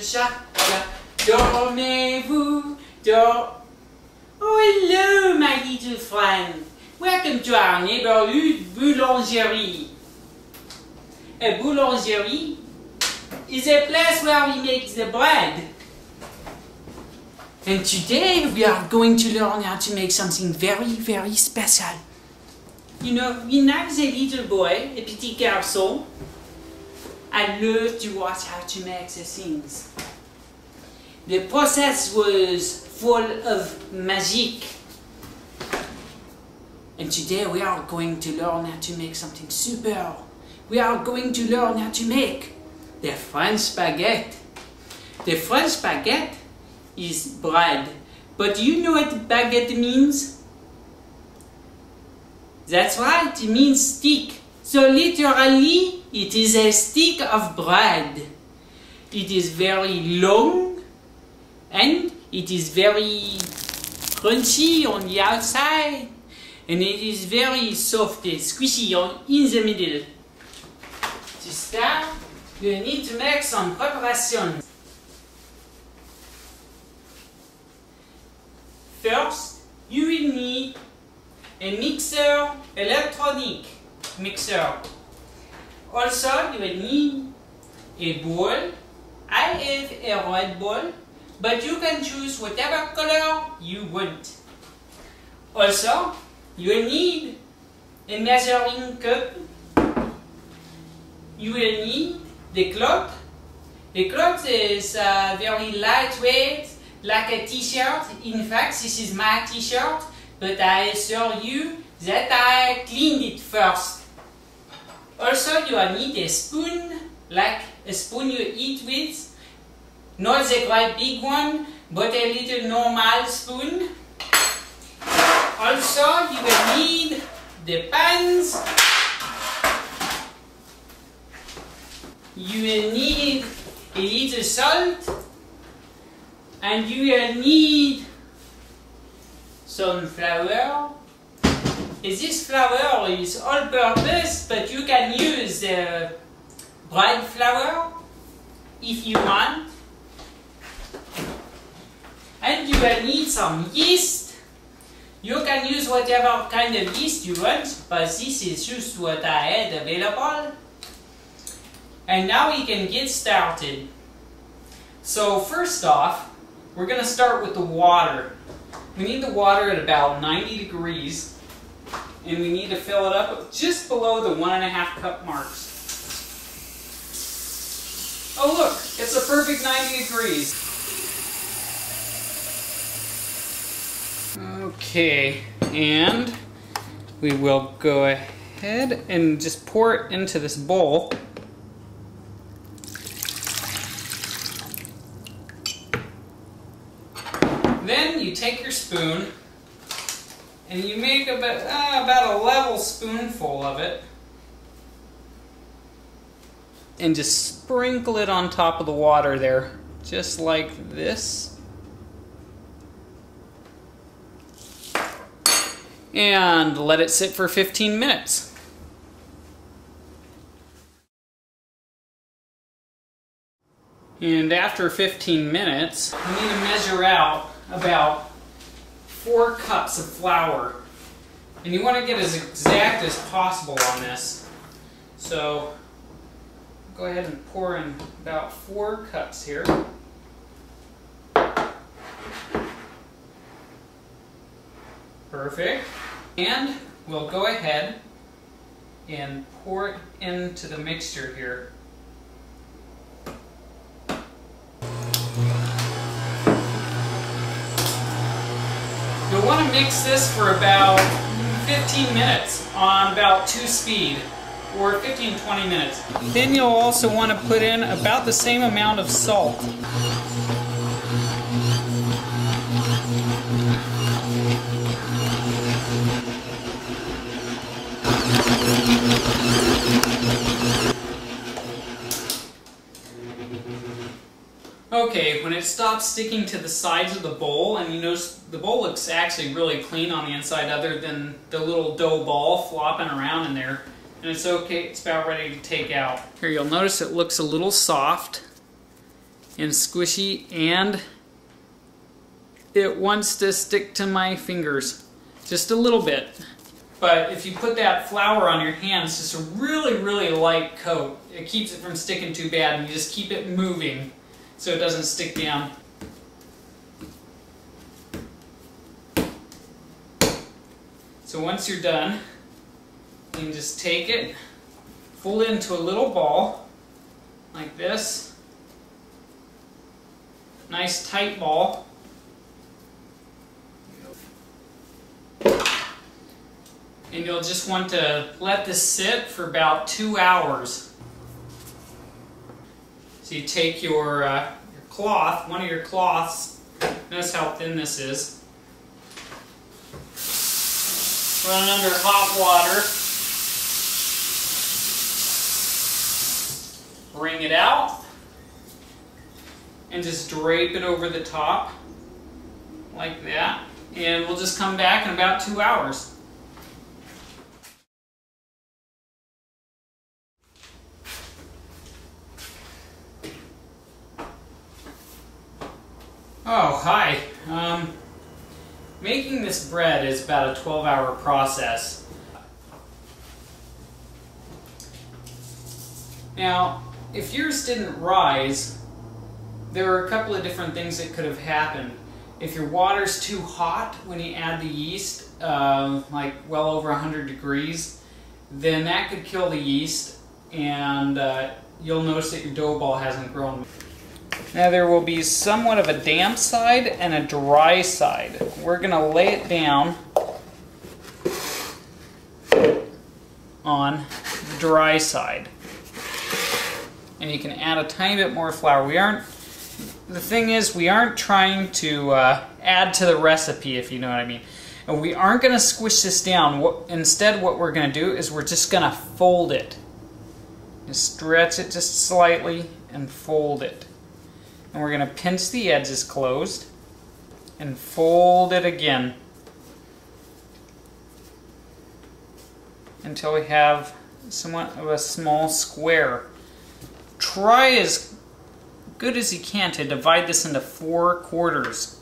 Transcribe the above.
Jacques, dormez-vous, Oh, hello, my little friend. Welcome to our neighborhood boulangerie. A boulangerie is a place where we make the bread. And today we are going to learn how to make something very, very special. You know, when I was a little boy, a petit garçon, I loved to watch how to make the things. The process was full of magic. And today we are going to learn how to make something super. We are going to learn how to make the French baguette. The French baguette is bread. But do you know what baguette means? That's right, it means stick. So literally, it is a stick of bread. It is very long and it is very crunchy on the outside and it is very soft and squishy in the middle. To start, you need to make some preparations. First, you will need a mixer, electronic mixer. Also, you will need a bowl. I have a red bowl, but you can choose whatever color you want. Also, you will need a measuring cup. You will need the cloth. The cloth is very lightweight, like a t-shirt. In fact, this is my t-shirt, but I assure you that I cleaned it first. Also, you will need a spoon, like a spoon you eat with. Not the great big one, but a little normal spoon. Also, you will need the pans. You will need a little salt. And you will need some flour. This flour is all-purpose, but you can use bread flour if you want. And you will need some yeast. You can use whatever kind of yeast you want, but this is just what I had available. And now we can get started. So first off, we're going to start with the water. We need the water at about 90 degrees, and we need to fill it up just below the 1.5 cup marks. Oh look, it's a perfect 90 degrees. Okay, and we will go ahead and just pour it into this bowl. Then you take your spoon and you make about a level spoonful of it and just sprinkle it on top of the water there, just like this. And let it sit for 15 minutes. And after 15 minutes, we need to measure out about 4 cups of flour. And you want to get as exact as possible on this. So go ahead and pour in about 4 cups here. Perfect. And we'll go ahead and pour it into the mixture here. You'll want to mix this for about 15 minutes on about 2 speed, or 15-20 minutes. Then you'll also want to put in about the same amount of salt. Okay, when it stops sticking to the sides of the bowl, and you notice the bowl looks actually really clean on the inside other than the little dough ball flopping around in there, and it's okay, it's about ready to take out. Here you'll notice it looks a little soft, and squishy, and it wants to stick to my fingers just a little bit. But if you put that flour on your hands, just a really, really light coat, it keeps it from sticking too bad, and you just keep it moving so it doesn't stick down. So once you're done, you can just take it, fold it into a little ball, like this. Nice tight ball. And you'll just want to let this sit for about 2 hours. So you take your cloth, one of your cloths, notice how thin this is, run it under hot water, wring it out, and just drape it over the top, like that. And we'll just come back in about 2 hours. Oh, hi. Making this bread is about a 12-hour process. Now, if yours didn't rise, there are a couple of different things that could have happened. If your water's too hot when you add the yeast, like well over 100 degrees, then that could kill the yeast, and you'll notice that your dough ball hasn't grown. Now there will be somewhat of a damp side and a dry side. We're going to lay it down on the dry side. And you can add a tiny bit more flour. The thing is, we aren't trying to add to the recipe, if you know what I mean. And we aren't going to squish this down. Instead, what we're going to do is we're just going to fold it. Just stretch it just slightly and fold it. And we're going to pinch the edges closed and fold it again until we have somewhat of a small square. Try as good as you can to divide this into 4 quarters.